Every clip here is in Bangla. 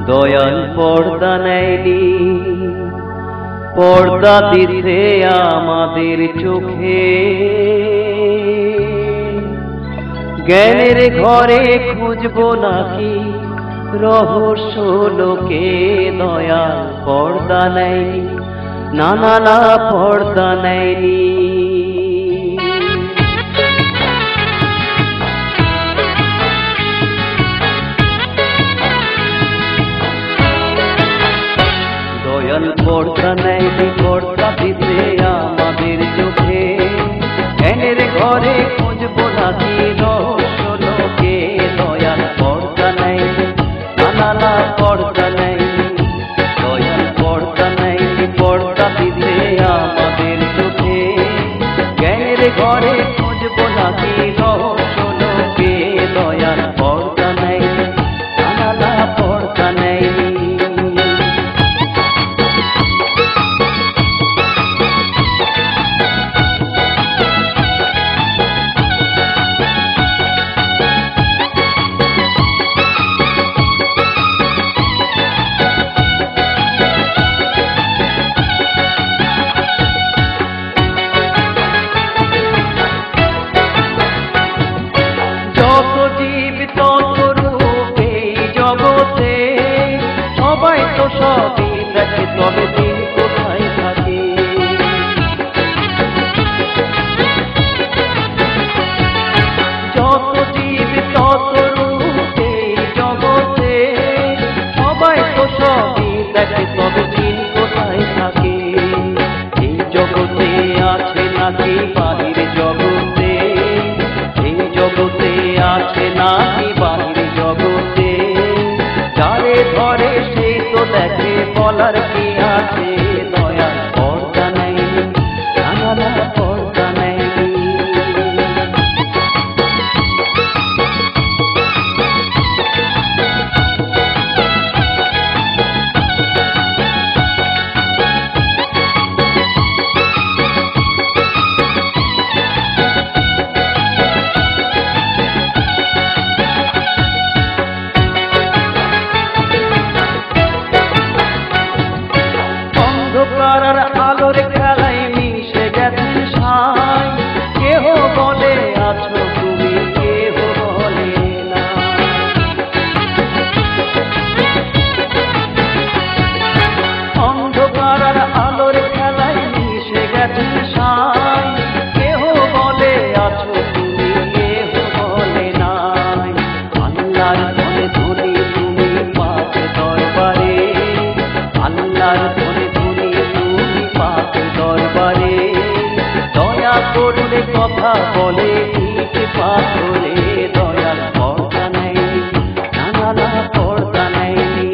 দয়াল পর্দা নেয়নি, পর্দা দিতে আমাদের চোখে। জ্ঞানের ঘরে খুঁজবো নাকি রহস্য লোকে, দয়াল পর্দা নেয়নি, না না না পর্দা নেয়নি। দয়াল পর্দা নেয়নি, পর্দা দিতে আমাদের চোখে। জ্ঞানের ঘরে খুঁজবো নাকি রহস্য লোকে, দয়াল পর্দা নেয়নি, না না না পর্দা নেয়নি। দয়াল পর্দা নেয়নি, পর্দা দিতে আমাদের চোখে। জ্ঞানের ঘরে খুঁজবো নাকি রহস্য লোকে, দয়াল পর্দা নেয়নি, না না না পর্দা নেয়নি। সবাই তো সবই দেখে, তবে দিন কোথায় থাকে? যত জীব তত রূপ এই জগতে, সবাই তো সবই দেখে, তবে দিন কোথায় থাকে? এই জগতে আছে নাকি বাহির জগতে? এই জগতে আছে নাকি বাহির জগতে? যারে ধরে সেই তো দেখে, বলার কি আছে? দয়াল পর্দা নেয়নি, না না না পর্দা নেয়নি। অন্ধকার আলোর খেলায় মিশে গেছেন সাই, কেহ বলে আছো তুমি, কেহ বলে না। অন্ধকার আলোর খেলায় মিশে গেছেন সাই, কেহ বলে আছো তুমি, কেহ বলে নাই। আল্লাহর ধনে ধনী তুমি পাক দরবারে, আল্লাহর ধনে ধনী তুমি পাক দরবারে। দয়া করলে কথা বলে ইট পাথরে, দয়াল পর্দা নেয়নি, না না না পর্দা নেয়নি।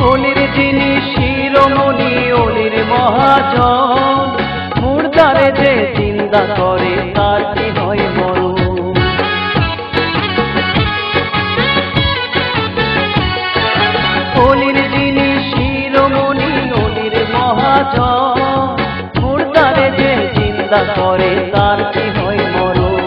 অলির যিনি শিরোমণি, অলির মহাজন, মুর্দারে যে চিন্তা করে তার কি হয় মরণ? অলির যিনি শিরোমণি, অলির মহাজন, মুর্দারে যে চিন্তা করে তার কি হয় মরণ?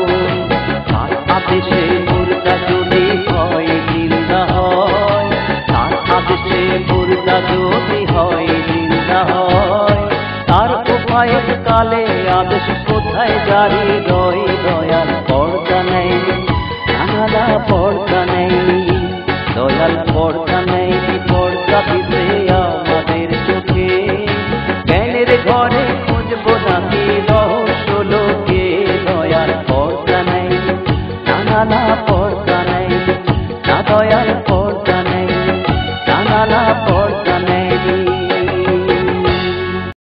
তার আদেশে মুর্দা যদি হয় জিন্দা হয়, তার আদেশে মুর্দা যদি হয় জিন্দা হয়, তার উপায়ের কালে আদেশ কোথায় জারি রয়? দয়াল পর্দা নেয়নি, না না না পর্দা নেয়নি। দয়াল পর্দা নেয়নি, পর্দা দিতে আমাদের চোখে। জ্ঞানের ঘরে খুঁজবো নাকি রহস্য লোকে, দয়াল পর্দা নেয়নি, না না না পর্দা